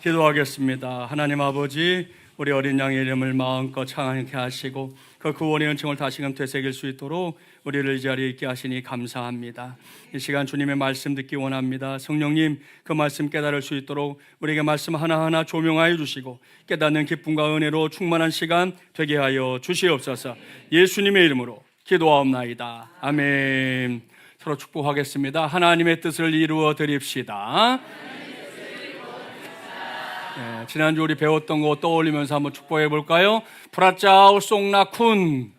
기도하겠습니다. 하나님 아버지, 우리 어린 양의 이름을 마음껏 찬양케 하시고 그 구원의 은총을 다시금 되새길 수 있도록 우리를 이 자리에 있게 하시니 감사합니다. 이 시간 주님의 말씀 듣기 원합니다. 성령님, 그 말씀 깨달을 수 있도록 우리에게 말씀 하나하나 조명하여 주시고 깨닫는 기쁨과 은혜로 충만한 시간 되게 하여 주시옵소서. 예수님의 이름으로 기도하옵나이다. 아멘. 서로 축복하겠습니다. 하나님의 뜻을 이루어 드립시다. 네, 지난주 우리 배웠던 거 떠올리면서 한번 축복해 볼까요? 프라짜오 송나쿤.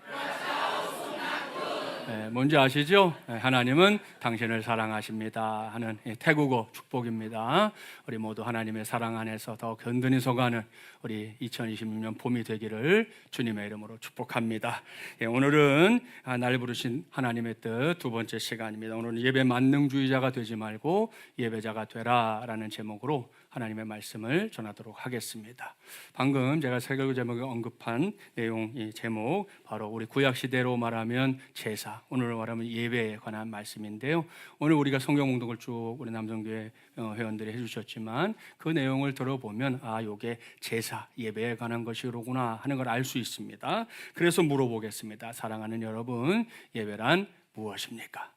네, 뭔지 아시죠? 네, 하나님은 당신을 사랑하십니다 하는 태국어 축복입니다. 우리 모두 하나님의 사랑 안에서 더 든든히 서가는 우리 2026년 봄이 되기를 주님의 이름으로 축복합니다. 예, 오늘은 날 부르신 하나님의 뜻 두 번째 시간입니다. 오늘은 예배 만능주의자가 되지 말고 예배자가 되라라는 제목으로 하나님의 말씀을 전하도록 하겠습니다. 방금 제가 설교 제목에 언급한 내용, 이 제목 바로 우리 구약 시대로 말하면 제사, 오늘 말하면 예배에 관한 말씀인데요. 오늘 우리가 성경 공독을 쭉 우리 남성교회 회원들이 해주셨지만 그 내용을 들어보면 이게 제사, 예배에 관한 것이로구나 하는 걸 알 수 있습니다. 그래서 물어보겠습니다. 사랑하는 여러분, 예배란 무엇입니까?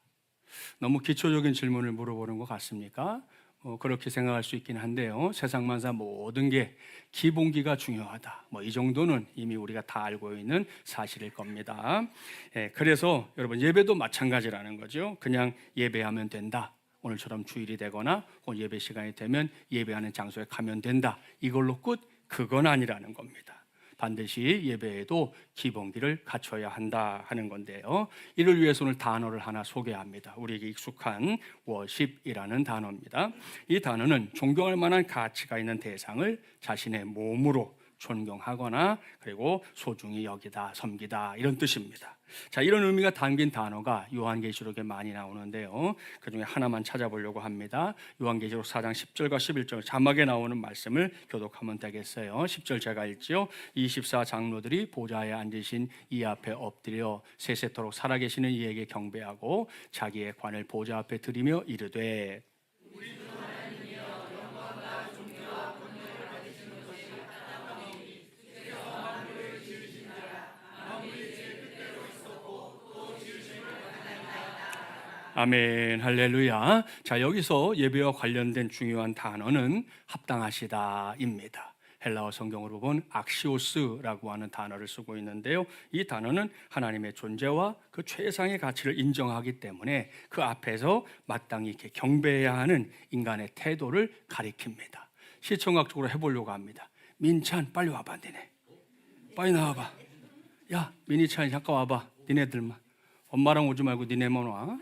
너무 기초적인 질문을 물어보는 것 같습니까? 그렇게 생각할 수 있긴 한데요. 세상 만사 모든 게 기본기가 중요하다. 이 정도는 이미 우리가 다 알고 있는 사실일 겁니다. 그래서 여러분, 예배도 마찬가지라는 거죠. 그냥 예배하면 된다. 오늘처럼 주일이 되거나 예배 시간이 되면 예배하는 장소에 가면 된다. 이걸로 끝? 그건 아니라는 겁니다. 반드시 예배에도 기본기를 갖춰야 한다 하는 건데요. 이를 위해서 오늘 단어를 하나 소개합니다. 우리에게 익숙한 워십이라는 단어입니다. 이 단어는 존경할 만한 가치가 있는 대상을 자신의 몸으로 존경하거나 그리고 소중히 여기다, 섬기다 이런 뜻입니다. 자, 이런 의미가 담긴 단어가 요한계시록에 많이 나오는데요. 그중에 하나만 찾아보려고 합니다. 요한계시록 4장 10절과 11절 자막에 나오는 말씀을 교독하면 되겠어요. 10절 제가 읽지요. 24 장로들이 보좌에 앉으신 이 앞에 엎드려 세세토록 살아계시는 이에게 경배하고 자기의 관을 보좌 앞에 드리며 이르되 아멘, 할렐루야. 자, 여기서 예배와 관련된 중요한 단어는 합당하시다입니다. 헬라어 성경으로 본 악시오스라고 하는 단어를 쓰고 있는데요. 이 단어는 하나님의 존재와 그 최상의 가치를 인정하기 때문에 그 앞에서 마땅히 이렇게 경배해야 하는 인간의 태도를 가리킵니다. 시청각적으로 해보려고 합니다. 민찬, 빨리 와봐, 니네. 빨리 나와봐. 야, 민희찬이 잠깐 와봐. 니네들만. 엄마랑 오지 말고 니네만 와.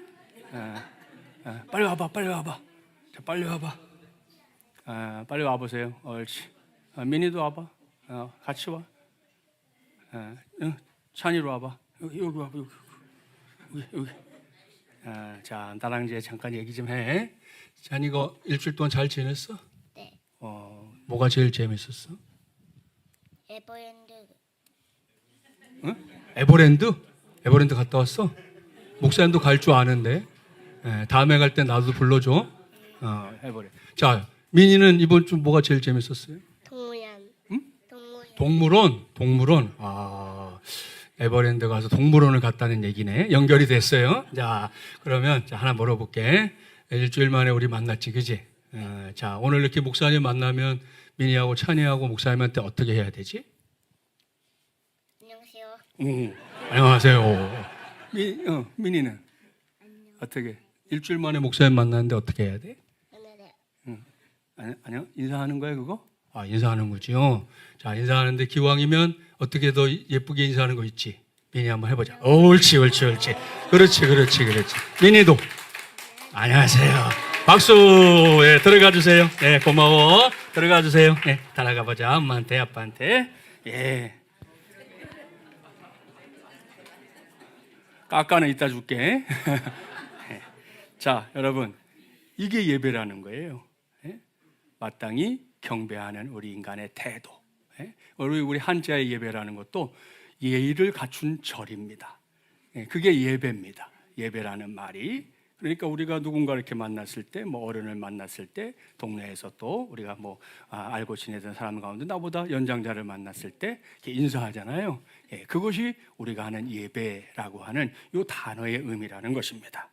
빨리 와봐, 빨리 와봐. 자, 빨리 와봐. 빨리 와보세요. 옳지. 민희도 와봐. 같이 와. 찬이로 와봐. 여기 와봐. 여기. 자, 나랑 이제 잠깐 얘기 좀 해. 찬이 이거 일주일 동안 잘 지냈어? 네. 뭐가 제일 재밌었어? 에버랜드. 응? 에버랜드 갔다 왔어? 목사님도 갈 줄 아는데. 다음에 갈 때 나도 불러줘. 해버려. 자, 민이는 이번 주 뭐가 제일 재밌었어요? 동물원. 응? 동물원. 에버랜드 가서 동물원을 갔다는 얘기네. 연결이 됐어요. 자, 그러면 하나 물어볼게. 일주일 만에 우리 만났지, 그지? 자, 오늘 이렇게 목사님 만나면 민이하고 찬이하고 목사님한테 어떻게 해야 되지? 안녕하세요. 안녕하세요. 민이는 어떻게? 일주일 만에 목사님 만났는데 어떻게 해야 돼? 아니요, 인사하는 거야 그거? 인사하는 거지요. 자, 인사하는데 기왕이면 어떻게 더 예쁘게 인사하는 거 있지? 민이 한번 해보자. 옳지. 그렇지. 민이도 안녕하세요. 박수. 예, 들어가 주세요. 예, 고마워. 들어가 주세요. 예, 따라가 보자. 엄마한테, 아빠한테. 예. 깎아는 이따 줄게. 자, 여러분, 이게 예배라는 거예요. 마땅히 경배하는 우리 인간의 태도. 우리 한자의 예배라는 것도 예의를 갖춘 절입니다. 그게 예배입니다. 예배라는 말이 그러니까 우리가 누군가 이렇게 만났을 때, 뭐 어른을 만났을 때, 동네에서 또 우리가 알고 지내던 사람 가운데 나보다 연장자를 만났을 때 이렇게 인사하잖아요. 예, 그것이 우리가 하는 예배라고 하는 이 단어의 의미라는 것입니다.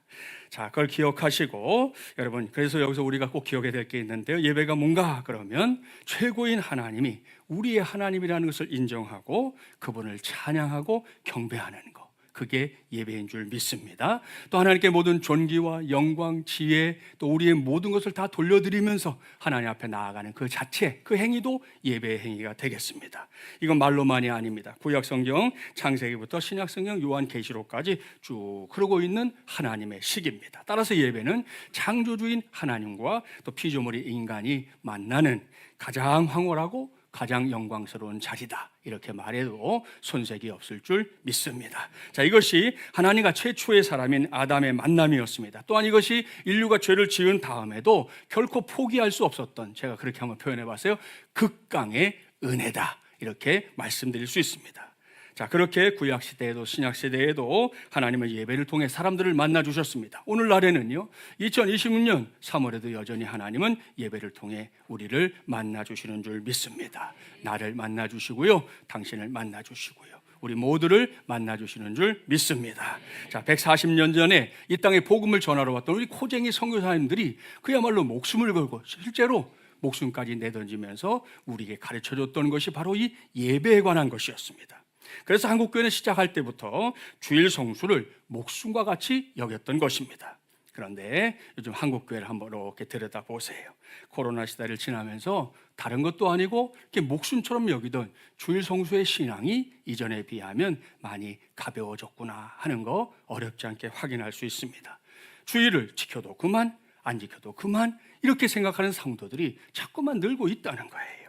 자, 그걸 기억하시고 여러분, 그래서 여기서 우리가 꼭 기억해야 될 게 있는데요. 예배가 뭔가 그러면 최고인 하나님이 우리의 하나님이라는 것을 인정하고 그분을 찬양하고 경배하는 것, 그게 예배인 줄 믿습니다. 또 하나님께 모든 존귀와 영광, 지혜, 또 우리의 모든 것을 다 돌려드리면서 하나님 앞에 나아가는 그 자체, 그 행위도 예배의 행위가 되겠습니다. 이건 말로만이 아닙니다. 구약성경 창세기부터 신약성경 요한계시록까지 쭉 흐르고 있는 하나님의 식입니다. 따라서 예배는 창조주인 하나님과 또 피조물인 인간이 만나는 가장 황홀하고 가장 영광스러운 자리다, 이렇게 말해도 손색이 없을 줄 믿습니다. 자, 이것이 하나님과 최초의 사람인 아담의 만남이었습니다. 또한 이것이 인류가 죄를 지은 다음에도 결코 포기할 수 없었던, 제가 그렇게 한번 표현해 봤어요, 극강의 은혜다, 이렇게 말씀드릴 수 있습니다. 자, 그렇게 구약 시대에도 신약 시대에도 하나님은 예배를 통해 사람들을 만나 주셨습니다. 오늘날에는요, 2026년 3월에도 여전히 하나님은 예배를 통해 우리를 만나 주시는 줄 믿습니다. 나를 만나 주시고요, 당신을 만나 주시고요, 우리 모두를 만나 주시는 줄 믿습니다. 자, 140년 전에 이 땅에 복음을 전하러 왔던 우리 코쟁이 선교사님들이 그야말로 목숨을 걸고 실제로 목숨까지 내던지면서 우리에게 가르쳐 줬던 것이 바로 이 예배에 관한 것이었습니다. 그래서 한국교회는 시작할 때부터 주일 성수를 목숨과 같이 여겼던 것입니다. 그런데 요즘 한국교회를 한번 이렇게 들여다보세요. 코로나 시대를 지나면서 다른 것도 아니고 이렇게 목숨처럼 여기던 주일 성수의 신앙이 이전에 비하면 많이 가벼워졌구나 하는 거 어렵지 않게 확인할 수 있습니다. 주일을 지켜도 그만, 안 지켜도 그만, 이렇게 생각하는 성도들이 자꾸만 늘고 있다는 거예요.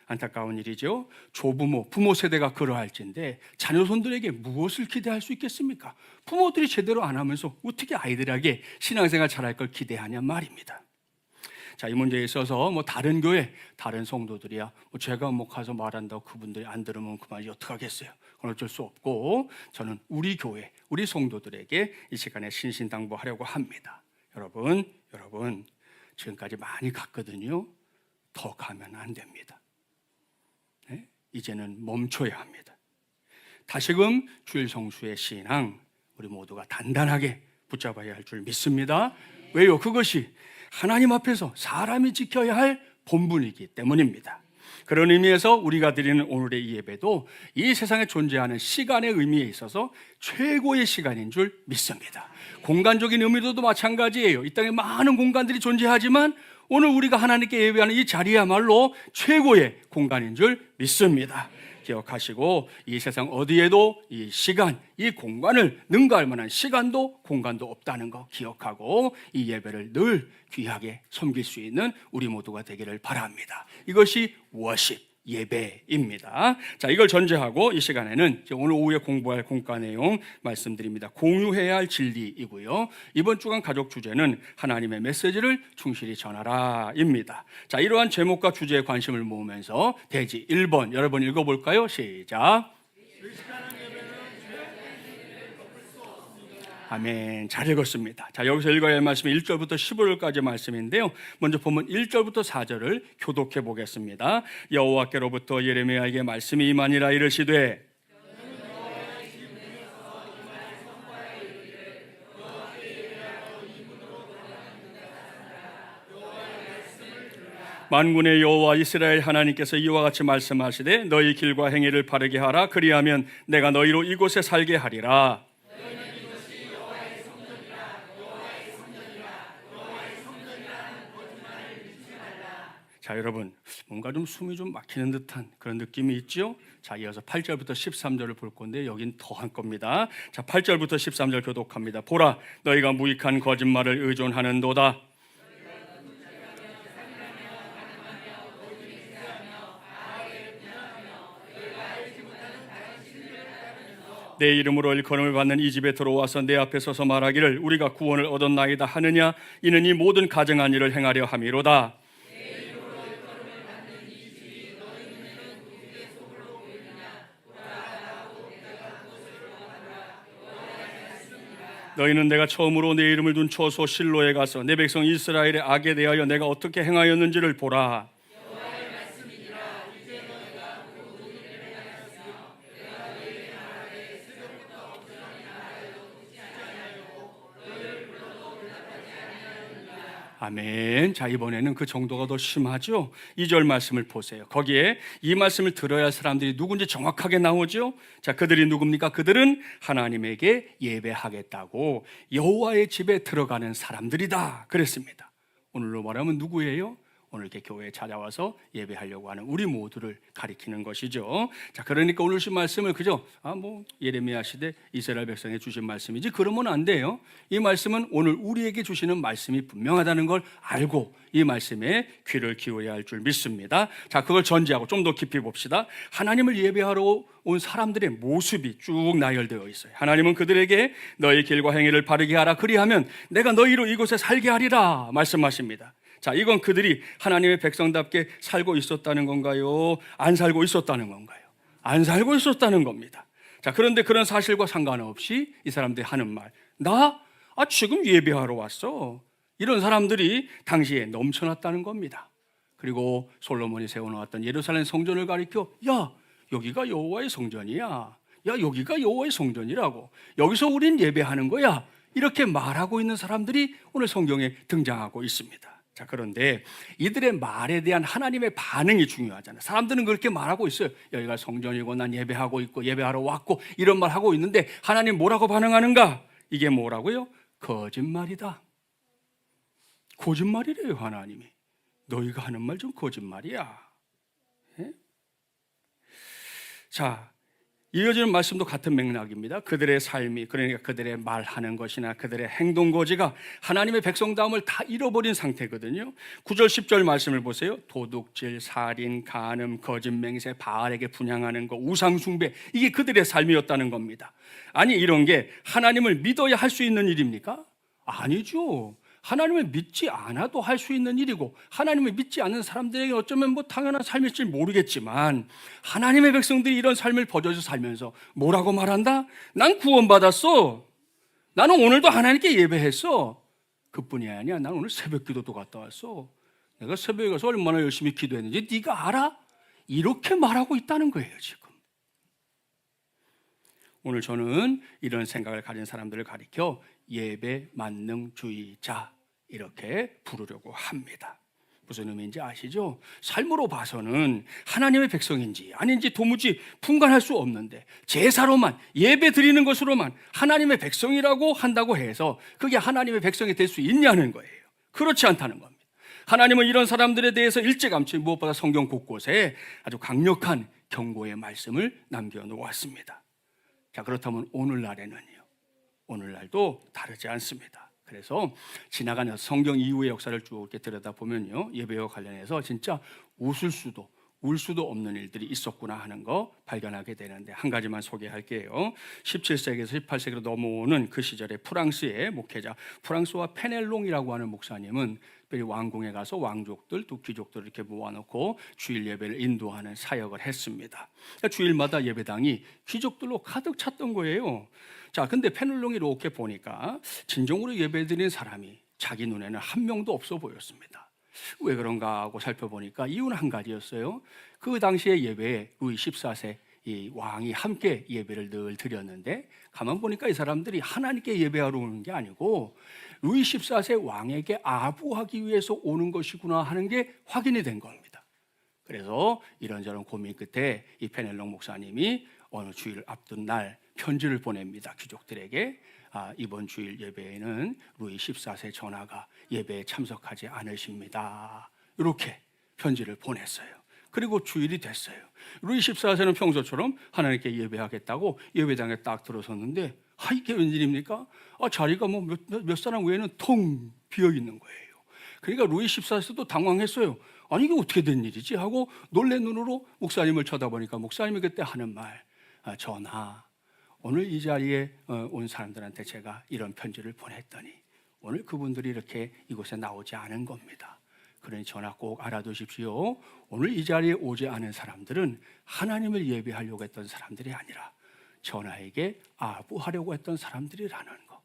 안타까운 일이죠. 조부모, 부모 세대가 그러할진데 자녀손들에게 무엇을 기대할 수 있겠습니까? 부모들이 제대로 안 하면서 어떻게 아이들에게 신앙생활 잘할 걸 기대하냐 말입니다. 자, 이 문제에 있어서 다른 교회, 다른 성도들이야 제가 가서 말한다고 그분들이 안 들으면 그만이 어떡하겠어요? 그건 어쩔 수 없고, 저는 우리 교회, 우리 성도들에게 이 시간에 신신당부하려고 합니다. 여러분, 지금까지 많이 갔거든요. 더 가면 안 됩니다. 이제는 멈춰야 합니다. 다시금 주일 성수의 신앙, 우리 모두가 단단하게 붙잡아야 할 줄 믿습니다. 왜요? 그것이 하나님 앞에서 사람이 지켜야 할 본분이기 때문입니다. 그런 의미에서 우리가 드리는 오늘의 이 예배도 이 세상에 존재하는 시간의 의미에 있어서 최고의 시간인 줄 믿습니다. 공간적인 의미로도 마찬가지예요. 이 땅에 많은 공간들이 존재하지만 오늘 우리가 하나님께 예배하는 이 자리야말로 최고의 공간인 줄 믿습니다. 기억하시고 이 세상 어디에도 이 시간, 이 공간을 능가할 만한 시간도 공간도 없다는 거 기억하고 이 예배를 늘 귀하게 섬길 수 있는 우리 모두가 되기를 바랍니다. 이것이 워십, 예배입니다. 자, 이걸 전제하고 이 시간에는 오늘 오후에 공부할 공과 내용 말씀드립니다. 공유해야 할 진리이고요. 이번 주간 가족 주제는 하나님의 메시지를 충실히 전하라입니다. 자, 이러한 제목과 주제에 관심을 모으면서 대지 1번 여러 번 읽어볼까요? 시작. 아멘. 잘 읽었습니다. 자, 여기서 읽어야 할 말씀은 1절부터 15절까지 말씀인데요. 먼저 보면 1절부터 4절을 교독해 보겠습니다. 여호와께로부터 예레미야에게 말씀이 임하니라. 이르시되 만군의 여호와 이스라엘 하나님께서 이와 같이 말씀하시되 너희 길과 행위를 바르게 하라. 그리하면 내가 너희로 이곳에 살게 하리라. 자, 여러분, 뭔가 좀 숨이 좀 막히는 듯한 그런 느낌이 있죠? 자, 이어서 8절부터 13절을 볼 건데 여긴 더한 겁니다. 자, 8절부터 13절 교독합니다. 보라, 너희가 무익한 거짓말을 의존하는도다. 내 이름으로 일컬음을 받는 이 집에 들어와서 내 앞에 서서 말하기를 우리가 구원을 얻었나이다 하느냐. 이는 이 모든 가증한 일을 행하려 함이로다. 너희는 내가 처음으로 내 이름을 둔 초소 실로에 가서 내 백성 이스라엘의 악에 대하여 내가 어떻게 행하였는지를 보라. 아멘. 자, 이번에는 그 정도가 더 심하죠. 2절 말씀을 보세요. 거기에 이 말씀을 들어야 할 사람들이 누군지 정확하게 나오죠. 자, 그들이 누굽니까? 그들은 하나님에게 예배하겠다고 여호와의 집에 들어가는 사람들이다 그랬습니다. 오늘로 말하면 누구예요? 오늘 이렇게 교회에 찾아와서 예배하려고 하는 우리 모두를 가리키는 것이죠. 자, 그러니까 오늘 주신 말씀을 그저 예레미야 시대 이스라엘 백성에 주신 말씀이지 그러면 안 돼요. 이 말씀은 오늘 우리에게 주시는 말씀이 분명하다는 걸 알고 이 말씀에 귀를 기울여야 할 줄 믿습니다. 자, 그걸 전제하고 좀 더 깊이 봅시다. 하나님을 예배하러 온 사람들의 모습이 쭉 나열되어 있어요. 하나님은 그들에게 너희 길과 행위를 바르게 하라. 그리하면 내가 너희로 이곳에 살게 하리라 말씀하십니다. 자, 이건 그들이 하나님의 백성답게 살고 있었다는 건가요? 안 살고 있었다는 건가요? 안 살고 있었다는 겁니다. 자, 그런데 그런 사실과 상관없이 이 사람들이 하는 말, 지금 예배하러 왔어. 이런 사람들이 당시에 넘쳐났다는 겁니다. 그리고 솔로몬이 세워놓았던 예루살렘 성전을 가리켜, 야, 여기가 여호와의 성전이야. 야, 여기가 여호와의 성전이라고. 여기서 우린 예배하는 거야. 이렇게 말하고 있는 사람들이 오늘 성경에 등장하고 있습니다. 자, 그런데 이들의 말에 대한 하나님의 반응이 중요하잖아요. 사람들은 그렇게 말하고 있어요. 여기가 성전이고 난 예배하고 있고 예배하러 왔고 이런 말 하고 있는데 하나님 뭐라고 반응하는가? 이게 뭐라고요? 거짓말이다. 거짓말이래요. 하나님이 너희가 하는 말 좀 거짓말이야. 예? 자, 이어지는 말씀도 같은 맥락입니다. 그들의 삶이, 그러니까 그들의 말하는 것이나 그들의 행동거지가 하나님의 백성다움을 다 잃어버린 상태거든요. 9절 10절 말씀을 보세요. 도둑질, 살인, 간음, 거짓맹세, 바알에게 분향하는 것, 우상숭배, 이게 그들의 삶이었다는 겁니다. 아니, 이런 게 하나님을 믿어야 할 수 있는 일입니까? 아니죠. 하나님을 믿지 않아도 할 수 있는 일이고 하나님을 믿지 않는 사람들에게 어쩌면 당연한 삶일지 모르겠지만 하나님의 백성들이 이런 삶을 버져서 살면서 뭐라고 말한다? 난 구원받았어. 나는 오늘도 하나님께 예배했어. 그뿐이 아니야. 난 오늘 새벽 기도도 갔다 왔어. 내가 새벽에 가서 얼마나 열심히 기도했는지 네가 알아? 이렇게 말하고 있다는 거예요, 지금. 오늘 저는 이런 생각을 가진 사람들을 가리켜 예배 만능주의자 이렇게 부르려고 합니다. 무슨 의미인지 아시죠? 삶으로 봐서는 하나님의 백성인지 아닌지 도무지 분간할 수 없는데 제사로만 예배 드리는 것으로만 하나님의 백성이라고 한다고 해서 그게 하나님의 백성이 될 수 있냐는 거예요. 그렇지 않다는 겁니다. 하나님은 이런 사람들에 대해서 일찌감치 무엇보다 성경 곳곳에 아주 강력한 경고의 말씀을 남겨놓았습니다. 자, 그렇다면 오늘날에는요, 오늘날도 다르지 않습니다. 그래서 지나가는 성경 이후의 역사를 쭉 이렇게 들여다보면요, 예배와 관련해서 진짜 웃을 수도 울 수도 없는 일들이 있었구나 하는 거 발견하게 되는데 한 가지만 소개할게요. 17세기에서 18세기로 넘어오는 그 시절에 프랑스의 목회자 프랑스와 페넬롱이라고 하는 목사님은 특별히 왕궁에 가서 왕족들 또 귀족들 이렇게 모아놓고 주일 예배를 인도하는 사역을 했습니다. 그러니까 주일마다 예배당이 귀족들로 가득 찼던 거예요. 자, 근데 페넬롱이 이렇게 보니까 진정으로 예배드리는 사람이 자기 눈에는 한 명도 없어 보였습니다. 왜 그런가 하고 살펴보니까 이유는 한 가지였어요. 그 당시의 예배에 루이 14세 이 왕이 함께 예배를 늘 드렸는데 가만 보니까 이 사람들이 하나님께 예배하러 오는 게 아니고 루이 14세 왕에게 아부하기 위해서 오는 것이구나 하는 게 확인이 된 겁니다. 그래서 이런저런 고민 끝에 이 페넬롱 목사님이 어느 주일을 앞둔 날 편지를 보냅니다. 귀족들에게. 이번 주일 예배에는 루이 14세 전하가 예배에 참석하지 않으십니다. 이렇게 편지를 보냈어요. 그리고 주일이 됐어요. 루이 14세는 평소처럼 하나님께 예배하겠다고 예배당에 딱 들어섰는데 이게 웬일입니까? 자리가 몇 사람 외에는 텅 비어 있는 거예요. 그러니까 루이 14세도 당황했어요. 아니 이게 어떻게 된 일이지? 하고 놀란 눈으로 목사님을 쳐다보니까 목사님이 그때 하는 말, 전하, 오늘 이 자리에 온 사람들한테 제가 이런 편지를 보냈더니 오늘 그분들이 이렇게 이곳에 나오지 않은 겁니다. 그러니 전하 꼭 알아두십시오. 오늘 이 자리에 오지 않은 사람들은 하나님을 예배하려고 했던 사람들이 아니라 전하에게 아부하려고 했던 사람들이라는 거.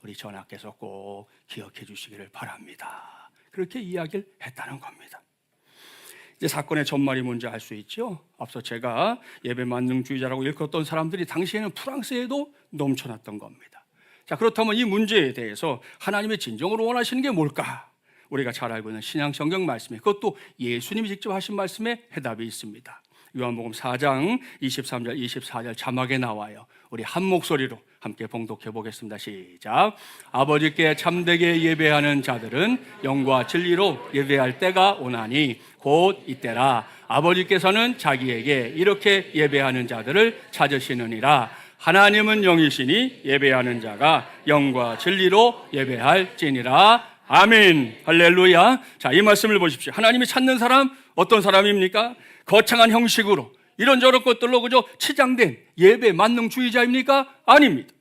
우리 전하께서 꼭 기억해 주시기를 바랍니다. 그렇게 이야기를 했다는 겁니다. 이제 사건의 전말이 뭔지 알 수 있죠. 앞서 제가 예배 만능주의자라고 일컫던 사람들이 당시에는 프랑스에도 넘쳐났던 겁니다. 자, 그렇다면 이 문제에 대해서 하나님의 진정으로 원하시는 게 뭘까? 우리가 잘 알고 있는 신약 성경 말씀에, 그것도 예수님이 직접 하신 말씀에 해답이 있습니다. 요한복음 4장 23절 24절 자막에 나와요. 우리 한 목소리로 함께 봉독해 보겠습니다. 시작. 아버지께 참되게 예배하는 자들은 영과 진리로 예배할 때가 오나니 곧 이때라. 아버지께서는 자기에게 이렇게 예배하는 자들을 찾으시느니라. 하나님은 영이시니 예배하는 자가 영과 진리로 예배할지니라. 아멘. 할렐루야. 자, 이 말씀을 보십시오. 하나님이 찾는 사람 어떤 사람입니까? 거창한 형식으로 이런저런 것들로 그저 치장된 예배 만능주의자입니까? 아닙니다.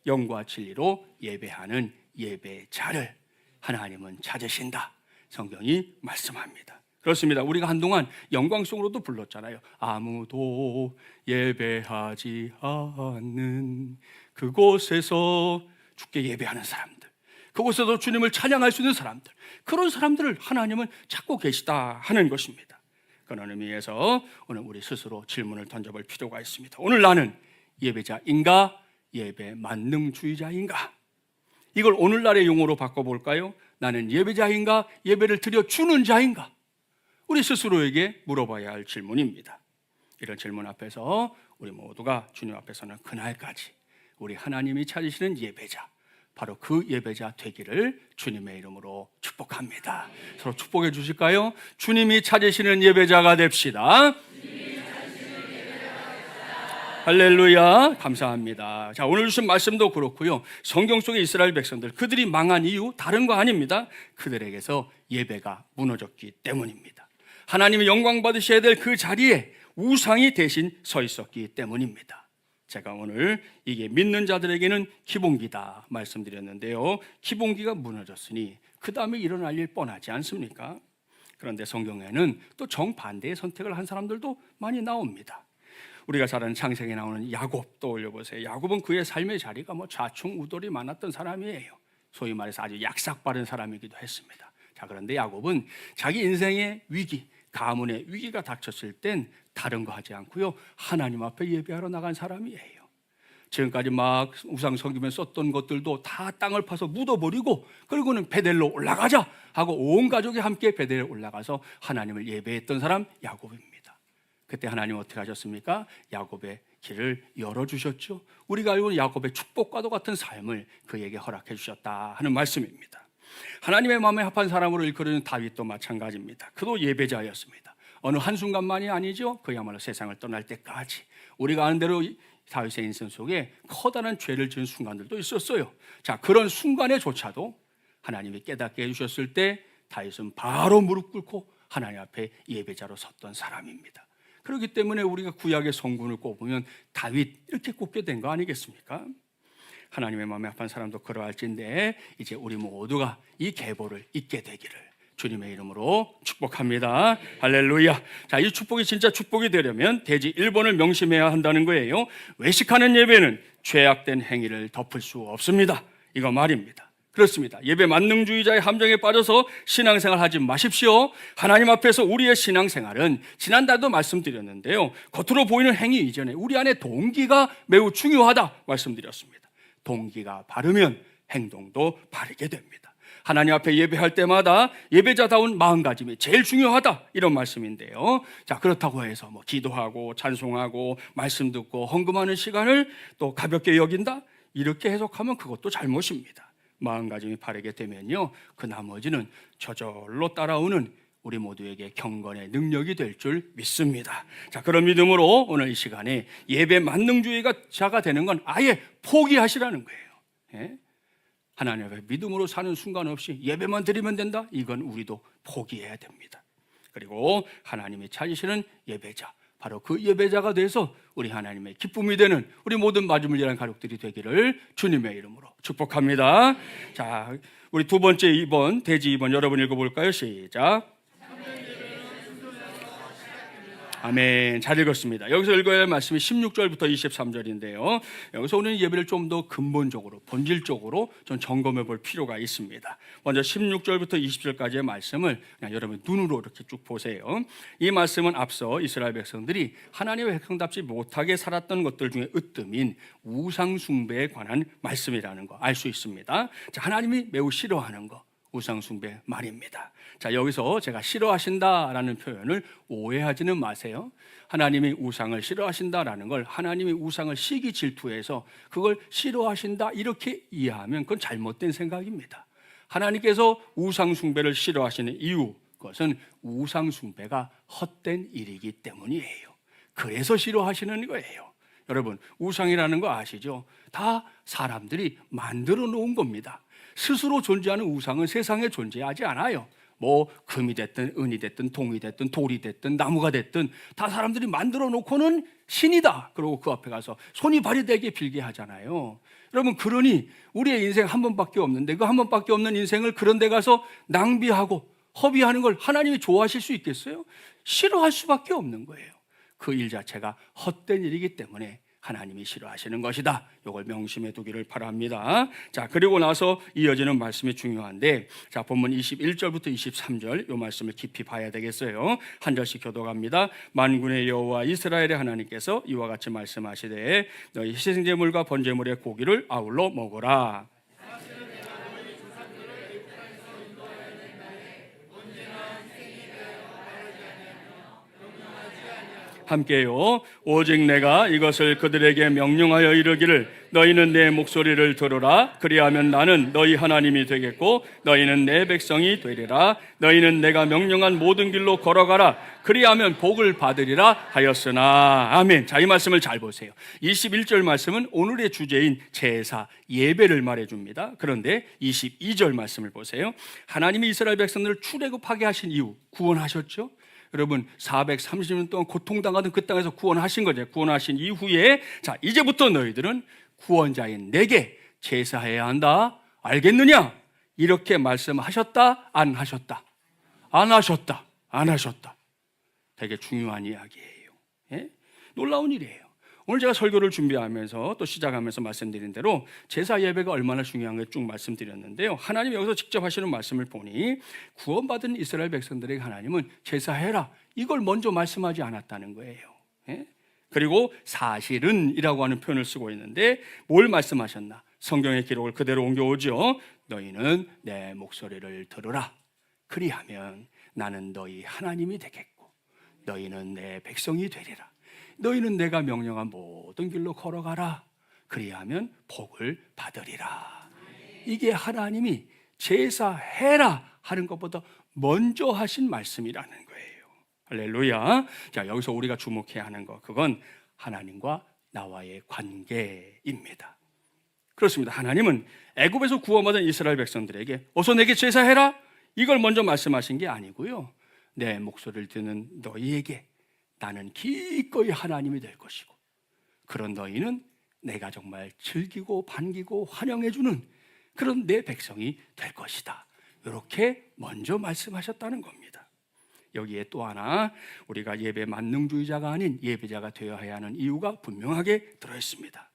영과 진리로 예배하는 예배자를 하나님은 찾으신다. 성경이 말씀합니다. 그렇습니다. 우리가 한동안 영광송으로도 불렀잖아요. 아무도 예배하지 않는 그곳에서 주께 예배하는 사람들, 그곳에서 주님을 찬양할 수 있는 사람들, 그런 사람들을 하나님은 찾고 계시다 하는 것입니다. 그런 의미에서 오늘 우리 스스로 질문을 던져볼 필요가 있습니다. 오늘 나는 예배자인가? 예배 만능주의자인가? 이걸 오늘날의 용어로 바꿔볼까요? 나는 예배자인가? 예배를 드려주는 자인가? 우리 스스로에게 물어봐야 할 질문입니다. 이런 질문 앞에서 우리 모두가 주님 앞에서는 그날까지 우리 하나님이 찾으시는 예배자, 바로 그 예배자 되기를 주님의 이름으로 축복합니다. 서로 축복해 주실까요? 주님이 찾으시는 예배자가 됩시다. 할렐루야. 감사합니다. 자, 오늘 주신 말씀도 그렇고요. 성경 속의 이스라엘 백성들, 그들이 망한 이유 다른 거 아닙니다. 그들에게서 예배가 무너졌기 때문입니다. 하나님이 영광 받으셔야 될 그 자리에 우상이 대신 서 있었기 때문입니다. 제가 오늘 이게 믿는 자들에게는 기본기다 말씀드렸는데요. 기본기가 무너졌으니 그 다음에 일어날 일 뻔하지 않습니까? 그런데 성경에는 또 정반대의 선택을 한 사람들도 많이 나옵니다. 우리가 잘 아는 창세기에 나오는 야곱 떠올려 보세요. 야곱은 그의 삶의 자리가 좌충우돌이 많았던 사람이에요. 소위 말해서 아주 약삭빠른 사람이기도 했습니다. 자, 그런데 야곱은 자기 인생의 위기, 가문의 위기가 닥쳤을 땐 다른 거 하지 않고요, 하나님 앞에 예배하러 나간 사람이에요. 지금까지 막 우상 섬기면 썼던 것들도 다 땅을 파서 묻어버리고, 그리고는 베델로 올라가자 하고 온 가족이 함께 베델에 올라가서 하나님을 예배했던 사람 야곱입니다. 그때 하나님 어떻게 하셨습니까? 야곱의 길을 열어주셨죠. 우리가 알고 있는 야곱의 축복과도 같은 삶을 그에게 허락해 주셨다 하는 말씀입니다. 하나님의 마음에 합한 사람으로 일컬어지는 다윗도 마찬가지입니다. 그도 예배자였습니다. 어느 한순간만이 아니죠. 그야말로 세상을 떠날 때까지. 우리가 아는 대로 다윗의 인생 속에 커다란 죄를 지은 순간들도 있었어요. 자, 그런 순간에조차도 하나님이 깨닫게 해주셨을 때 다윗은 바로 무릎 꿇고 하나님 앞에 예배자로 섰던 사람입니다. 그렇기 때문에 우리가 구약의 성군을 꼽으면 다윗 이렇게 꼽게 된 거 아니겠습니까? 하나님의 마음에 합한 사람도 그러할진데 이제 우리 모두가 이 계보를 잇게 되기를 주님의 이름으로 축복합니다. 할렐루야. 자, 이 축복이 진짜 축복이 되려면 대지 1번을 명심해야 한다는 거예요. 외식하는 예배는 죄악된 행위를 덮을 수 없습니다. 이거 말입니다. 그렇습니다. 예배 만능주의자의 함정에 빠져서 신앙생활 하지 마십시오. 하나님 앞에서 우리의 신앙생활은 지난달도 말씀드렸는데요, 겉으로 보이는 행위 이전에 우리 안에 동기가 매우 중요하다 말씀드렸습니다. 동기가 바르면 행동도 바르게 됩니다. 하나님 앞에 예배할 때마다 예배자다운 마음가짐이 제일 중요하다 이런 말씀인데요. 자, 그렇다고 해서 기도하고 찬송하고 말씀 듣고 헌금하는 시간을 또 가볍게 여긴다, 이렇게 해석하면 그것도 잘못입니다. 마음가짐이 바르게 되면요, 그 나머지는 저절로 따라오는 우리 모두에게 경건의 능력이 될 줄 믿습니다. 자, 그런 믿음으로 오늘 이 시간에 예배 만능주의자가 되는 건 아예 포기하시라는 거예요. 예? 하나님 앞에 믿음으로 사는 순간 없이 예배만 드리면 된다? 이건 우리도 포기해야 됩니다. 그리고 하나님이 찾으시는 예배자, 바로 그 예배자가 돼서 우리 하나님의 기쁨이 되는 우리 모든 맞음을 일하는 가족들이 되기를 주님의 이름으로 축복합니다. 자, 우리 두 번째 2번, 대지 2번 여러분 읽어볼까요? 시작. 아멘. 잘 읽었습니다. 여기서 읽어야 할 말씀이 16절부터 23절인데요. 여기서 오늘 예배를 좀 더 근본적으로, 본질적으로 좀 점검해 볼 필요가 있습니다. 먼저 16절부터 20절까지의 말씀을 그냥 여러분 눈으로 이렇게 쭉 보세요. 이 말씀은 앞서 이스라엘 백성들이 하나님의 백성답지 못하게 살았던 것들 중에 으뜸인 우상 숭배에 관한 말씀이라는 거 알 수 있습니다. 자, 하나님이 매우 싫어하는 거, 우상 숭배 말입니다. 자, 여기서 제가 싫어하신다라는 표현을 오해하지는 마세요. 하나님이 우상을 싫어하신다라는 걸 하나님이 우상을 시기 질투해서 그걸 싫어하신다 이렇게 이해하면 그건 잘못된 생각입니다. 하나님께서 우상 숭배를 싫어하시는 이유, 그것은 우상 숭배가 헛된 일이기 때문이에요. 그래서 싫어하시는 거예요. 여러분, 우상이라는 거 아시죠? 다 사람들이 만들어 놓은 겁니다. 스스로 존재하는 우상은 세상에 존재하지 않아요. 뭐 금이 됐든 은이 됐든 동이 됐든 돌이 됐든 나무가 됐든 다 사람들이 만들어 놓고는 신이다, 그러고 그 앞에 가서 손이 발이 되게 빌게 하잖아요. 여러분, 그러니 우리의 인생 한 번밖에 없는데 그 한 번밖에 없는 인생을 그런 데 가서 낭비하고 허비하는 걸 하나님이 좋아하실 수 있겠어요? 싫어할 수밖에 없는 거예요. 그 일 자체가 헛된 일이기 때문에 하나님이 싫어하시는 것이다. 이걸 명심해 두기를 바랍니다. 자, 그리고 나서 이어지는 말씀이 중요한데, 자, 본문 21절부터 23절 이 말씀을 깊이 봐야 되겠어요. 한 절씩 교독합니다. 만군의 여호와 이스라엘의 하나님께서 이와 같이 말씀하시되 너희 희생제물과 번제물의 고기를 아울러 먹어라. 함께요. 오직 내가 이것을 그들에게 명령하여 이르기를 너희는 내 목소리를 들으라. 그리하면 나는 너희 하나님이 되겠고 너희는 내 백성이 되리라. 너희는 내가 명령한 모든 길로 걸어가라. 그리하면 복을 받으리라 하였으나. 아멘. 자, 이 말씀을 잘 보세요. 21절 말씀은 오늘의 주제인 제사, 예배를 말해줍니다. 그런데 22절 말씀을 보세요. 하나님이 이스라엘 백성들을 출애굽하게 하신 이후 구원하셨죠? 여러분, 430년 동안 고통당하던 그 땅에서 구원하신 거죠. 구원하신 이후에 자, 이제부터 너희들은 구원자인 내게 제사해야 한다. 알겠느냐? 이렇게 말씀하셨다? 안 하셨다? 안 하셨다. 안 하셨다. 되게 중요한 이야기예요. 예? 놀라운 일이에요. 오늘 제가 설교를 준비하면서 또 시작하면서 말씀드린 대로 제사 예배가 얼마나 중요한 걸 쭉 말씀드렸는데요. 하나님이 여기서 직접 하시는 말씀을 보니 구원받은 이스라엘 백성들에게 하나님은 제사해라, 이걸 먼저 말씀하지 않았다는 거예요. 예? 그리고 사실은 이라고 하는 표현을 쓰고 있는데 뭘 말씀하셨나? 성경의 기록을 그대로 옮겨오죠. 너희는 내 목소리를 들으라. 그리하면 나는 너희 하나님이 되겠고 너희는 내 백성이 되리라. 너희는 내가 명령한 모든 길로 걸어가라. 그리하면 복을 받으리라. 이게 하나님이 제사해라 하는 것보다 먼저 하신 말씀이라는 거예요. 할렐루야. 자, 여기서 우리가 주목해야 하는 것, 그건 하나님과 나와의 관계입니다. 그렇습니다. 하나님은 애굽에서 구원받은 이스라엘 백성들에게 어서 내게 제사해라, 이걸 먼저 말씀하신 게 아니고요. 내 목소리를 듣는 너희에게 나는 기꺼이 하나님이 될 것이고 그런 너희는 내가 정말 즐기고 반기고 환영해주는 그런 내 백성이 될 것이다. 이렇게 먼저 말씀하셨다는 겁니다. 여기에 또 하나 우리가 예배 만능주의자가 아닌 예배자가 되어야 하는 이유가 분명하게 들어있습니다.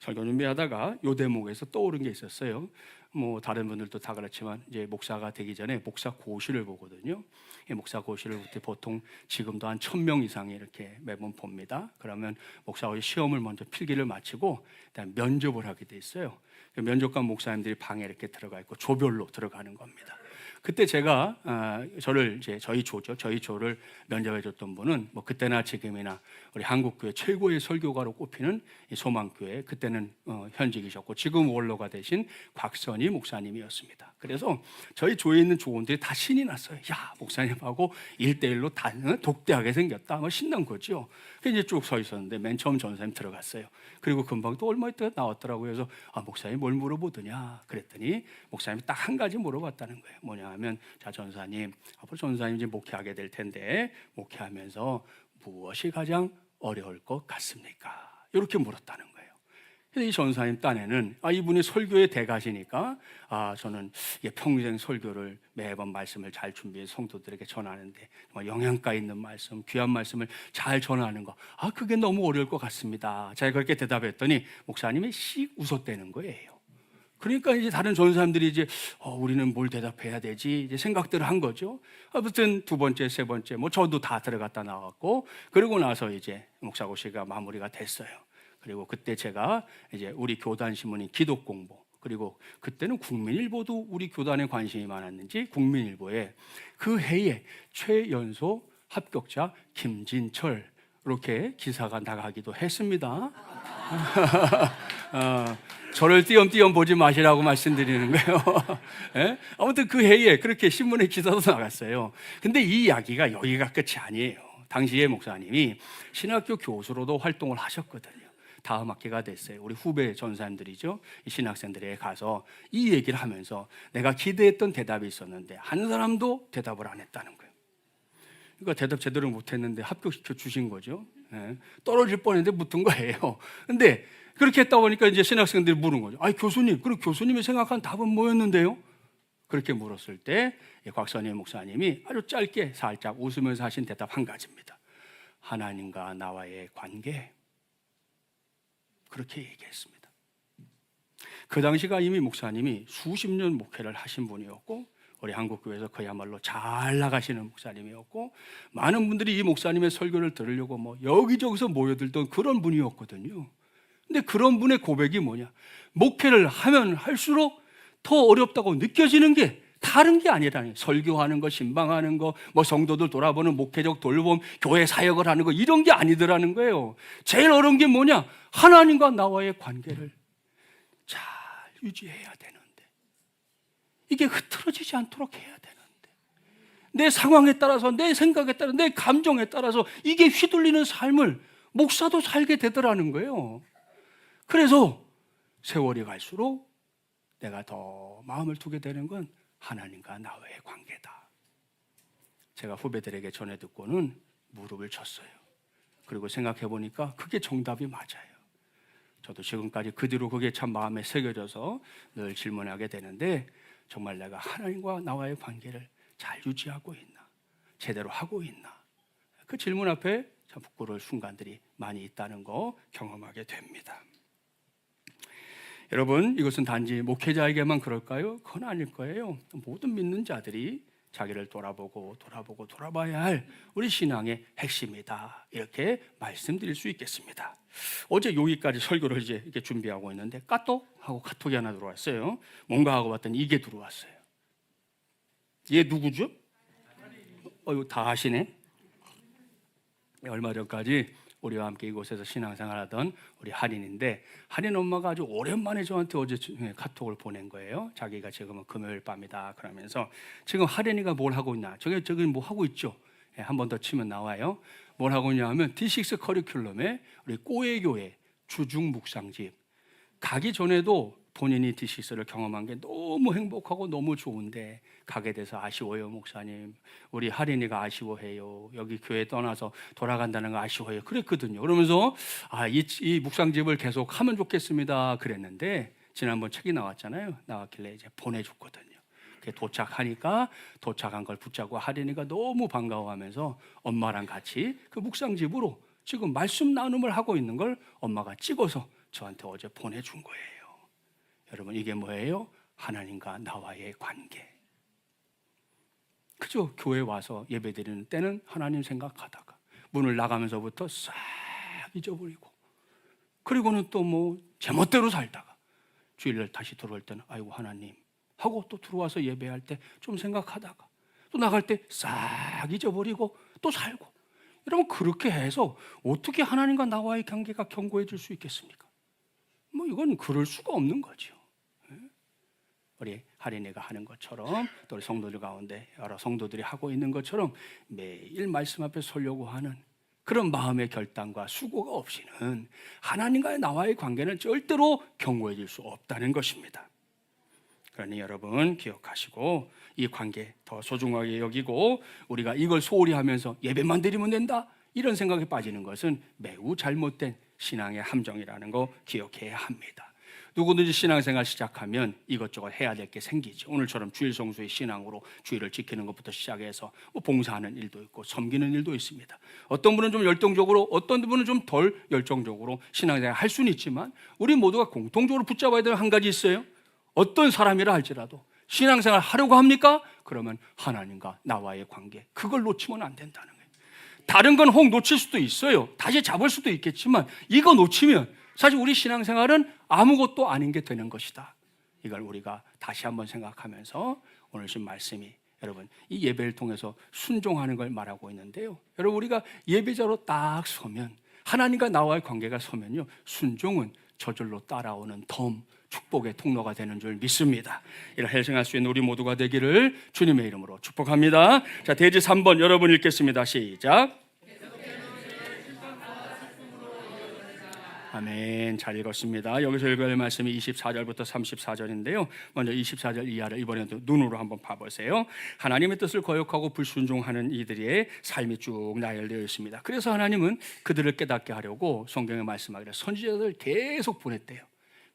설교 준비하다가 이 대목에서 떠오른 게 있었어요. 뭐 다른 분들도 다 그렇지만 이제 목사가 되기 전에 목사 고시를 보거든요. 이 목사 고시를 보통 지금도 한 1000명 이상이 이렇게 매번 봅니다. 그러면 목사 고시 시험을 먼저 필기를 마치고 그다음 면접을 하게 돼 있어요. 면접관 목사님들이 방에 이렇게 들어가 있고 조별로 들어가는 겁니다. 그때 제가 저를 이제 저희 조를 면접해 줬던 분은 뭐 그때나 지금이나 우리 한국교회 최고의 설교가로 꼽히는 소망교회, 그때는 현직이셨고 지금 원로가 되신 곽선희 목사님이었습니다. 그래서 저희 조에 있는 조원들이 다 신이 났어요. 야, 목사님하고 1대1로 다 독대하게 생겼다. 뭐 신난 거죠. 그래서 이제 쭉 서 있었는데 맨 처음 전사님 들어갔어요. 그리고 금방 또 얼마 있다가 나왔더라고요. 그래서 목사님 뭘 물어보더냐 그랬더니 목사님이 딱 한 가지 물어봤다는 거예요. 뭐냐 하면, 자, 전사님, 앞으로 전사님 이제 목회하게 될 텐데 목회하면서 무엇이 가장 어려울 것 같습니까? 이렇게 물었다는 거예요. 이 전사님 딴에는 이분이 설교의 대가시니까 저는 평생 설교를 매번 말씀을 잘 준비해 성도들에게 전하는데 정말 영양가 있는 말씀, 귀한 말씀을 잘 전하는 거 그게 너무 어려울 것 같습니다. 제가 그렇게 대답했더니 목사님이 씩 웃었다는 거예요. 그러니까 이제 다른 전사님들이 이제 우리는 뭘 대답해야 되지 이제 생각들을 한 거죠. 아무튼 두 번째, 세 번째 저도 다 들어갔다 나왔고 그러고 나서 이제 목사고시가 마무리가 됐어요. 그리고 그때 제가 이제 우리 교단 신문인 기독공보 그리고 그때는 국민일보도 우리 교단에 관심이 많았는지 국민일보에 그 해에 최연소 합격자 김진철 이렇게 기사가 나가기도 했습니다. 저를 띄엄띄엄 보지 마시라고 말씀드리는 거예요. 예? 아무튼 그 해에 그렇게 신문에 기사도 나갔어요. 근데 이 이야기가 여기가 끝이 아니에요. 당시에 목사님이 신학교 교수로도 활동을 하셨거든요. 다음 학기가 됐어요. 우리 후배 전사님들이죠. 이 신학생들에게 가서 이 얘기를 하면서 내가 기대했던 대답이 있었는데 한 사람도 대답을 안 했다는 거예요. 그러니까 대답 제대로 못했는데 합격시켜 주신 거죠. 예. 떨어질 뻔했는데 붙은 거예요. 근데 그렇게 했다 보니까 이제 신학생들이 물은 거죠. 교수님, 그럼 교수님이 생각한 답은 뭐였는데요? 그렇게 물었을 때 곽선희 목사님이 아주 짧게 살짝 웃으면서 하신 대답 한 가지입니다. 하나님과 나와의 관계. 그렇게 얘기했습니다. 그 당시가 이미 목사님이 수십 년 목회를 하신 분이었고 우리 한국교회에서 그야말로 잘 나가시는 목사님이었고 많은 분들이 이 목사님의 설교를 들으려고 여기저기서 모여들던 그런 분이었거든요. 근데 그런 분의 고백이 뭐냐? 목회를 하면 할수록 더 어렵다고 느껴지는 게 다른 게 아니라니. 설교하는 거, 신방하는 거, 성도들 돌아보는 목회적 돌봄, 교회 사역을 하는 거 이런 게 아니더라는 거예요. 제일 어려운 게 뭐냐? 하나님과 나와의 관계를 잘 유지해야 되는데 이게 흐트러지지 않도록 해야 되는데 내 상황에 따라서, 내 생각에 따라서, 내 감정에 따라서 이게 휘둘리는 삶을 목사도 살게 되더라는 거예요. 그래서 세월이 갈수록 내가 더 마음을 두게 되는 건 하나님과 나와의 관계다. 제가 후배들에게 전해 듣고는 무릎을 쳤어요. 그리고 생각해 보니까 그게 정답이 맞아요. 저도 지금까지 그 뒤로 그게 참 마음에 새겨져서 늘 질문하게 되는데 정말 내가 하나님과 나와의 관계를 잘 유지하고 있나? 제대로 하고 있나? 그 질문 앞에 참 부끄러울 순간들이 많이 있다는 거 경험하게 됩니다. 여러분, 이것은 단지 목회자에게만 그럴까요? 그건 아닐 거예요. 모든 믿는 자들이 자기를 돌아봐야 할 우리 신앙의 핵심이다. 이렇게 말씀드릴 수 있겠습니다. 어제 여기까지 설교를 이제 이렇게 준비하고 있는데 하고 카톡이 하나 들어왔어요. 뭔가 하고 봤더니 이게 들어왔어요. 얘 누구죠? 이거 다 아시네. 얼마 전까지 우리와 함께 이곳에서 신앙생활하던 우리 할인인데 할인 엄마가 아주 오랜만에 저한테 어제 카톡을 보낸 거예요. 자기가 지금은 금요일 밤이다 그러면서 지금 할인이가 뭘 하고 있나? 저기 뭐 하고 있죠. 한 번 더 치면 나와요. 뭘 하고 있냐 하면 D6 커리큘럼에 우리 꼬예교회 주중 묵상집 가기 전에도 본인이 D6를 경험한 게 너무 행복하고 너무 좋은데 가게 돼서 아쉬워요 목사님. 우리 할인이가 아쉬워해요. 여기 교회 떠나서 돌아간다는 거 아쉬워요. 그랬거든요. 그러면서 이 묵상집을 계속 하면 좋겠습니다 그랬는데 지난번 책이 나왔잖아요. 나왔길래 이제 보내줬거든요. 도착하니까 도착한 걸 붙잡고 할인이가 너무 반가워하면서 엄마랑 같이 그 묵상집으로 지금 말씀 나눔을 하고 있는 걸 엄마가 찍어서 저한테 어제 보내준 거예요. 여러분 이게 뭐예요? 하나님과 나와의 관계. 그죠? 교회 와서 예배드리는 때는 하나님 생각하다가 문을 나가면서부터 싹 잊어버리고 그리고는 또 제멋대로 살다가 주일날 다시 들어올 때는 아이고 하나님 하고 또 들어와서 예배할 때 좀 생각하다가 또 나갈 때 싹 잊어버리고 또 살고 여러분 그렇게 해서 어떻게 하나님과 나와의 관계가 견고해질 수 있겠습니까? 이건 그럴 수가 없는 거죠. 우리 할인이가 하는 것처럼 또 우리 성도들 가운데 여러 성도들이 하고 있는 것처럼 매일 말씀 앞에 서려고 하는 그런 마음의 결단과 수고가 없이는 하나님과의 나와의 관계는 절대로 견고해질 수 없다는 것입니다. 그러니 여러분 기억하시고 이 관계 더 소중하게 여기고 우리가 이걸 소홀히 하면서 예배만 드리면 된다 이런 생각에 빠지는 것은 매우 잘못된 신앙의 함정이라는 거 기억해야 합니다. 누구든지 신앙생활 시작하면 이것저것 해야 될 게 생기죠. 오늘처럼 주일 성수의 신앙으로 주일을 지키는 것부터 시작해서 봉사하는 일도 있고 섬기는 일도 있습니다. 어떤 분은 좀 열정적으로, 어떤 분은 좀 덜 열정적으로 신앙생활 할 수는 있지만 우리 모두가 공통적으로 붙잡아야 될 한 가지 있어요. 어떤 사람이라 할지라도 신앙생활 하려고 합니까? 그러면 하나님과 나와의 관계, 그걸 놓치면 안 된다는 거예요. 다른 건 혹 놓칠 수도 있어요. 다시 잡을 수도 있겠지만 이거 놓치면 사실 우리 신앙생활은 아무것도 아닌 게 되는 것이다. 이걸 우리가 다시 한번 생각하면서 오늘 신 말씀이 여러분 이 예배를 통해서 순종하는 걸 말하고 있는데요. 여러분 우리가 예배자로 딱 서면, 하나님과 나와의 관계가 서면요, 순종은 저절로 따라오는 덤, 축복의 통로가 되는 줄 믿습니다. 이를 회생할 수 있는 우리 모두가 되기를 주님의 이름으로 축복합니다. 자, 대지 3번 여러분 읽겠습니다. 시작. 아멘. 잘 읽었습니다. 여기서 읽을 말씀이 24절부터 34절인데요. 먼저 24절 이하를 이번에도 눈으로 한번 봐보세요. 하나님의 뜻을 거역하고 불순종하는 이들의 삶이 쭉 나열되어 있습니다. 그래서 하나님은 그들을 깨닫게 하려고 성경에 말씀하기를 선지자들을 계속 보냈대요.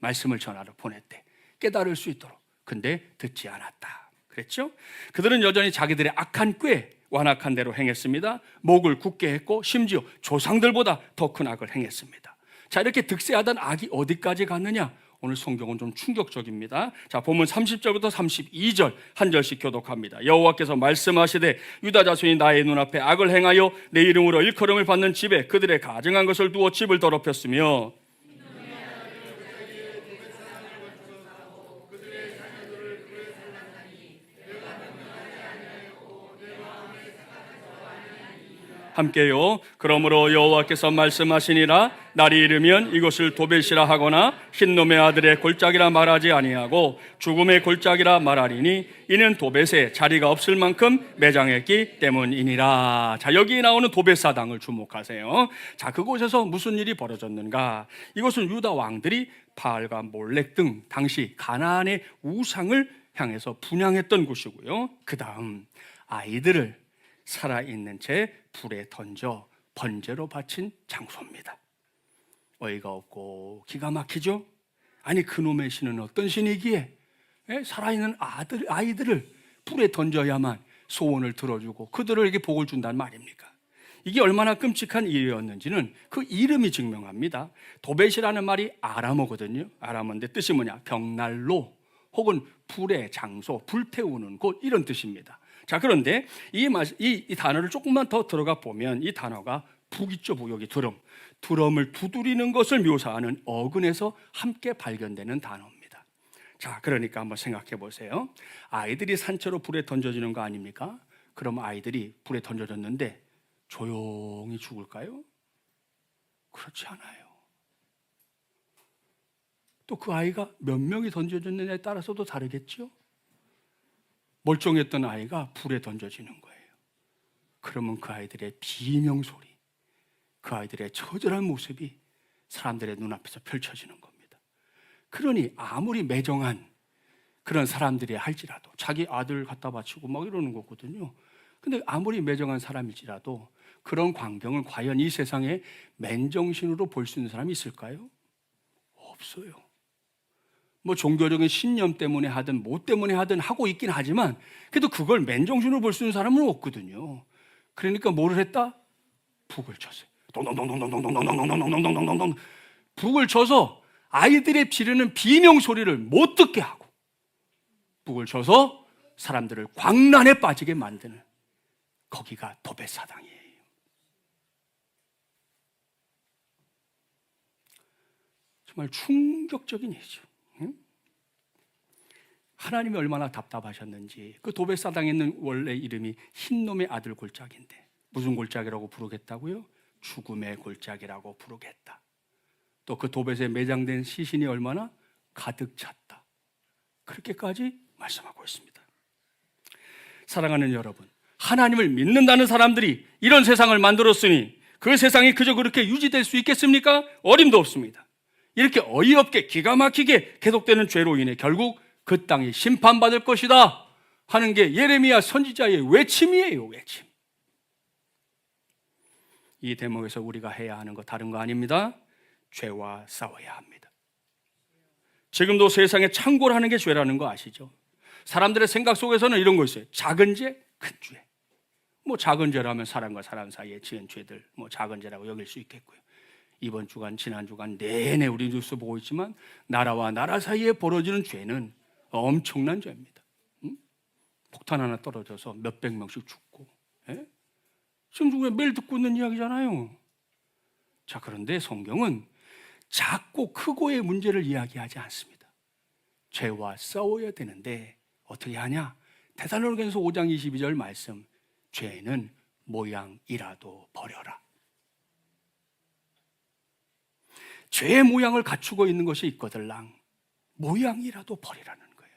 말씀을 전하러 보냈대. 깨달을 수 있도록. 근데 듣지 않았다 그랬죠? 그들은 여전히 자기들의 악한 꾀, 완악한 대로 행했습니다. 목을 굳게 했고 심지어 조상들보다 더 큰 악을 행했습니다. 자, 이렇게 득세하던 악이 어디까지 갔느냐? 오늘 성경은 좀 충격적입니다. 자, 본문 30절부터 32절 한 절씩 교독합니다. 여호와께서 말씀하시되 유다 자손이 나의 눈앞에 악을 행하여 내 이름으로 일컬음을 받는 집에 그들의 가증한 것을 두어 집을 더럽혔으며 함께요. 그러므로 여호와께서 말씀하시니라 날이 이르면 이것을 도벳이라 하거나 흰놈의 아들의 골짜기라 말하지 아니하고 죽음의 골짜기라 말하리니 이는 도벳에 자리가 없을 만큼 매장했기 때문이니라. 자, 여기 나오는 도벳 사당을 주목하세요. 자, 그곳에서 무슨 일이 벌어졌는가? 이것은 유다 왕들이 바알과 몰렉 등 당시 가나안의 우상을 향해서 분향했던 곳이고요. 그 다음 아이들을 살아있는 채 불에 던져 번제로 바친 장소입니다. 어이가 없고 기가 막히죠? 아니 그놈의 신은 어떤 신이기에 살아있는 아이들을 불에 던져야만 소원을 들어주고 그들에게 복을 준단 말입니까? 이게 얼마나 끔찍한 일이었는지는 그 이름이 증명합니다. 도벳이라는 말이 아람어거든요. 아람어인데 뜻이 뭐냐? 벽난로 혹은 불의 장소, 불태우는 곳, 이런 뜻입니다. 자, 그런데 이 단어를 조금만 더 들어가 보면 이 단어가 북 있죠, 북. 여기 드럼을 두드리는 것을 묘사하는 어근에서 함께 발견되는 단어입니다. 자, 그러니까 한번 생각해 보세요. 아이들이 산채로 불에 던져지는 거 아닙니까? 그럼 아이들이 불에 던져졌는데 조용히 죽을까요? 그렇지 않아요. 또 그 아이가 몇 명이 던져졌느냐에 따라서도 다르겠죠? 멀쩡했던 아이가 불에 던져지는 거예요. 그러면 그 아이들의 비명소리, 그 아이들의 처절한 모습이 사람들의 눈앞에서 펼쳐지는 겁니다. 그러니 아무리 매정한 그런 사람들이 할지라도 자기 아들 갖다 바치고 막 이러는 거거든요. 근데 아무리 매정한 사람일지라도 그런 광경을 과연 이 세상에 맨정신으로 볼 수 있는 사람이 있을까요? 없어요. 뭐 종교적인 신념 때문에 하든 뭐 때문에 하든 하고 있긴 하지만 그래도 그걸 맨정신으로 볼 수 있는 사람은 없거든요. 그러니까 뭐를 했다? 북을 쳤어요. 동동동동동동동동동동동동동동동 북을 쳐서 아이들의 지르는 비명 소리를 못 듣게 하고 북을 쳐서 사람들을 광란에 빠지게 만드는, 거기가 도벳 사당이에요. 정말 충격적인 일이죠. 하나님이 얼마나 답답하셨는지. 그 도벳 사당에 있는 원래 이름이 흰놈의 아들 골짜기인데 무슨 골짜기라고 부르겠다고요? 죽음의 골짜기라고 부르겠다. 또 그 도벳에 매장된 시신이 얼마나 가득 찼다. 그렇게까지 말씀하고 있습니다. 사랑하는 여러분, 하나님을 믿는다는 사람들이 이런 세상을 만들었으니 그 세상이 그저 그렇게 유지될 수 있겠습니까? 어림도 없습니다. 이렇게 어이없게 기가 막히게 계속되는 죄로 인해 결국 그 땅이 심판받을 것이다 하는 게 예레미야 선지자의 외침이에요. 외침. 이 대목에서 우리가 해야 하는 거 다른 거 아닙니다. 죄와 싸워야 합니다. 지금도 세상에 창궐하는 게 죄라는 거 아시죠? 사람들의 생각 속에서는 이런 거 있어요. 작은 죄, 큰 죄. 뭐 작은 죄라면 사람과 사람 사이에 지은 죄들 뭐 작은 죄라고 여길 수 있겠고요. 이번 주간 지난 주간 내내 우리 뉴스 보고 있지만 나라와 나라 사이에 벌어지는 죄는 엄청난 죄입니다. 폭탄 하나 떨어져서 몇백 명씩 죽고, 지금 누구야 매일 듣고 있는 이야기잖아요. 자, 그런데 성경은 작고 크고의 문제를 이야기하지 않습니다. 죄와 싸워야 되는데 어떻게 하냐? 데살로니가서 5장 22절 말씀, 죄는 모양이라도 버려라. 죄의 모양을 갖추고 있는 것이 있거들랑 모양이라도 버리라는 거예요.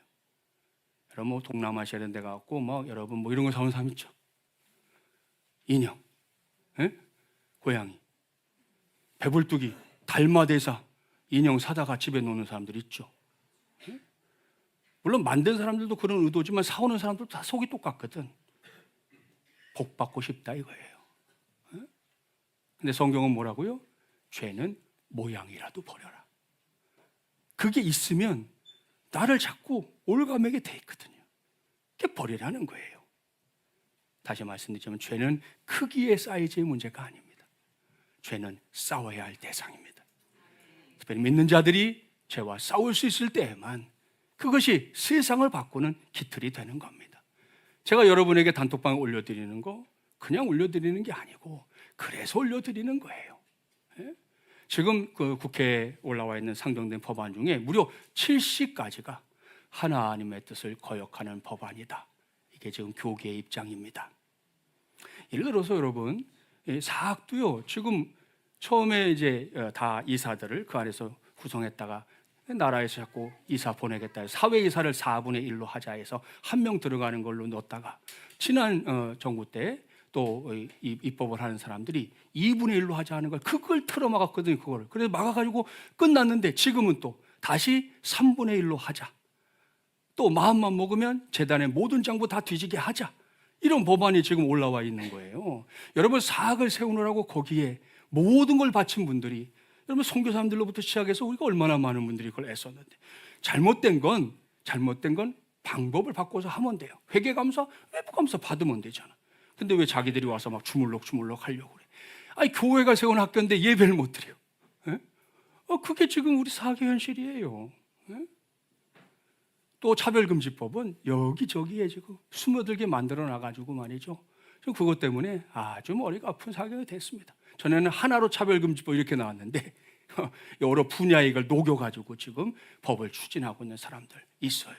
여러분 뭐 동남아시아 이런 데 가고 뭐 여러분 뭐 이런 거 사는 사람 있죠? 인형, 고양이, 배불뚝이, 달마대사 인형 사다가 집에 놓는 사람들 있죠. 물론 만든 사람들도 그런 의도지만 사오는 사람들도 다 속이 똑같거든. 복 받고 싶다 이거예요. 근데 성경은 뭐라고요? 죄는 모양이라도 버려라. 그게 있으면 나를 자꾸 올가매게 돼 있거든요. 그게 버리라는 거예요. 다시 말씀드리자면 죄는 크기의 사이즈의 문제가 아닙니다. 죄는 싸워야 할 대상입니다. 특별히 믿는 자들이 죄와 싸울 수 있을 때에만 그것이 세상을 바꾸는 기틀이 되는 겁니다. 제가 여러분에게 단톡방에 올려드리는 거 그냥 올려드리는 게 아니고 그래서 올려드리는 거예요. 지금 그 국회에 올라와 있는 상정된 법안 중에 무려 70가지가 하나님의 뜻을 거역하는 법안이다. 이게 지금 교계의 입장입니다. 예를 들어서 여러분, 사학도요, 지금 처음에 이제 다 이사들을 그 안에서 구성했다가 나라에서 자꾸 이사 보내겠다 해서 사회이사를 4분의 1로 하자 해서 한 명 들어가는 걸로 넣었다가 지난 정부 때 또 입법을 하는 사람들이 2분의 1로 하자 하는 걸 그걸 틀어막았거든요. 그거를. 그래서 막아가지고 끝났는데 지금은 또 다시 3분의 1로 하자. 또 마음만 먹으면 재단의 모든 장부 다 뒤지게 하자. 이런 법안이 지금 올라와 있는 거예요. 여러분 사학을 세우느라고 거기에 모든 걸 바친 분들이 여러분 선교사님들로부터 시작해서 우리가 얼마나 많은 분들이 그걸 애썼는데 잘못된 건 방법을 바꿔서 하면 돼요. 회계감사, 외부감사 받으면 되잖아. 근데 왜 자기들이 와서 막 주물럭 하려고 그래? 아니 교회가 세운 학교인데 예배를 못 드려. 그게 지금 우리 사학의 현실이에요. 또 차별금지법은 여기저기에 지금 스며들게 만들어 놔가지고 말이죠. 지금 그것 때문에 아주 머리가 아픈 사경이 됐습니다. 전에는 하나로 차별금지법 이렇게 나왔는데 여러 분야에 이걸 녹여가지고 지금 법을 추진하고 있는 사람들 있어요.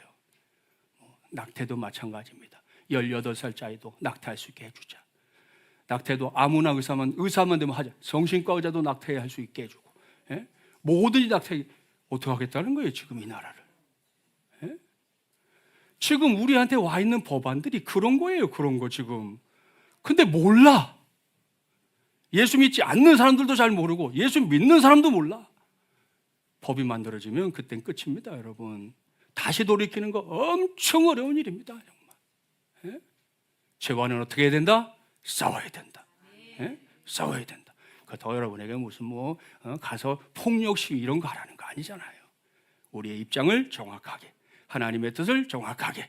낙태도 마찬가지입니다. 18살짜리도 낙태할 수 있게 해주자. 낙태도 아무나 의사만 되면 하자. 성신과 의사도 낙태할 수 있게 해주고, 뭐든지 낙태 어떻게 하겠다는 거예요 지금 이 나라를. 지금 우리한테 와 있는 법안들이 그런 거예요. 그런 거 지금. 근데 몰라. 예수 믿지 않는 사람들도 잘 모르고 예수 믿는 사람도 몰라. 법이 만들어지면 그땐 끝입니다. 여러분 다시 돌이키는 거 엄청 어려운 일입니다. 정말. 죄와는 어떻게 해야 된다? 싸워야 된다. 싸워야 된다. 더 여러분에게 무슨 가서 폭력 시위 이런 거 하라는 거 아니잖아요. 우리의 입장을 정확하게 하나님의 뜻을 정확하게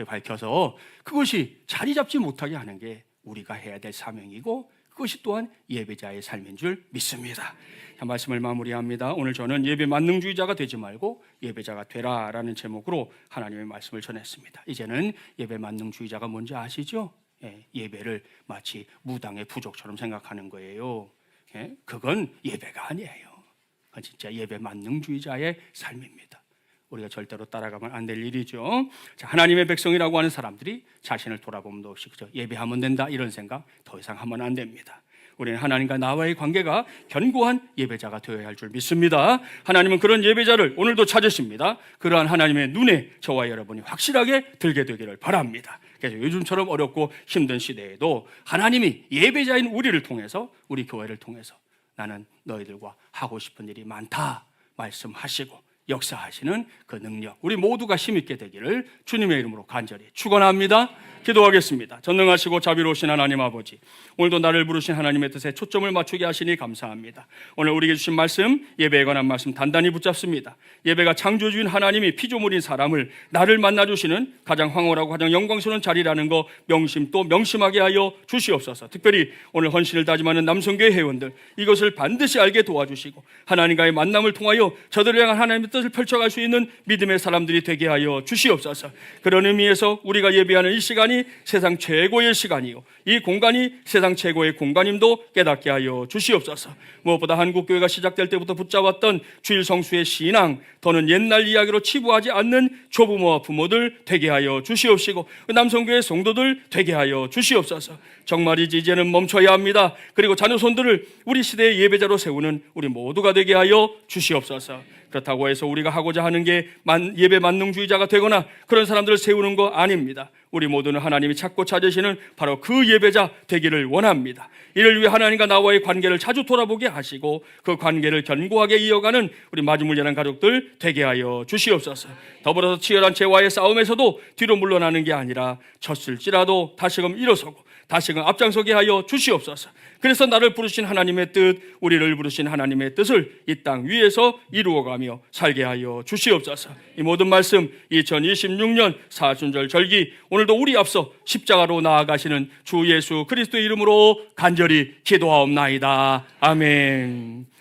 밝혀서 그것이 자리 잡지 못하게 하는 게 우리가 해야 될 사명이고 그것이 또한 예배자의 삶인 줄 믿습니다. 자, 말씀을 마무리합니다. 오늘 저는 예배 만능주의자가 되지 말고 예배자가 되라라는 제목으로 하나님의 말씀을 전했습니다. 이제는 예배 만능주의자가 뭔지 아시죠? 예배를 마치 무당의 부족처럼 생각하는 거예요. 그건 예배가 아니에요. 그건 진짜 예배 만능주의자의 삶입니다. 우리가 절대로 따라가면 안 될 일이죠. 자, 하나님의 백성이라고 하는 사람들이 자신을 돌아보면도 없이 그저 예배하면 된다 이런 생각 더 이상 하면 안 됩니다. 우리는 하나님과 나와의 관계가 견고한 예배자가 되어야 할 줄 믿습니다. 하나님은 그런 예배자를 오늘도 찾으십니다. 그러한 하나님의 눈에 저와 여러분이 확실하게 들게 되기를 바랍니다. 그래서 요즘처럼 어렵고 힘든 시대에도 하나님이 예배자인 우리를 통해서 우리 교회를 통해서 나는 너희들과 하고 싶은 일이 많다 말씀하시고 역사하시는 그 능력, 우리 모두가 힘있게 되기를 주님의 이름으로 간절히 축원합니다. 기도하겠습니다. 전능하시고 자비로우신 하나님 아버지, 오늘도 나를 부르신 하나님의 뜻에 초점을 맞추게 하시니 감사합니다. 오늘 우리에게 주신 말씀, 예배에 관한 말씀 단단히 붙잡습니다. 예배가 창조주인 하나님이 피조물인 사람을 나를 만나주시는 가장 황홀하고 가장 영광스러운 자리라는 거 또 명심하게 하여 주시옵소서. 특별히 오늘 헌신을 다짐하는 남성교회 회원들, 이것을 반드시 알게 도와주시고 하나님과의 만남을 통하여 저들을 향한 하나님의 뜻을 펼쳐갈 수 있는 믿음의 사람들이 되게 하여 주시옵소서. 그런 의미에서 우리가 예배하는 이 시간이 세상 최고의 시간이요, 이 공간이 세상 최고의 공간임도 깨닫게 하여 주시옵소서. 무엇보다 한국교회가 시작될 때부터 붙잡았던 주일 성수의 신앙, 더는 옛날 이야기로 치부하지 않는 조부모와 부모들 되게 하여 주시옵시고 남성교회 성도들 되게 하여 주시옵소서. 정말이지 이제는 멈춰야 합니다. 그리고 자녀손들을 우리 시대의 예배자로 세우는 우리 모두가 되게 하여 주시옵소서. 그렇다고 해서 우리가 하고자 하는 게 예배 만능주의자가 되거나 그런 사람들을 세우는 거 아닙니다. 우리 모두는 하나님이 찾고 찾으시는 바로 그 예배자 되기를 원합니다. 이를 위해 하나님과 나와의 관계를 자주 돌아보게 하시고 그 관계를 견고하게 이어가는 우리 마지물려난 가족들 되게 하여 주시옵소서. 더불어서 치열한 죄와의 싸움에서도 뒤로 물러나는 게 아니라 졌을지라도 다시금 일어서고 다시금 앞장서게 하여 주시옵소서. 그래서 나를 부르신 하나님의 뜻, 우리를 부르신 하나님의 뜻을 이 땅 위에서 이루어가며 살게 하여 주시옵소서. 이 모든 말씀 2026년 사순절 절기, 오늘도 우리 앞서 십자가로 나아가시는 주 예수 그리스도의 이름으로 간절히 기도하옵나이다. 아멘.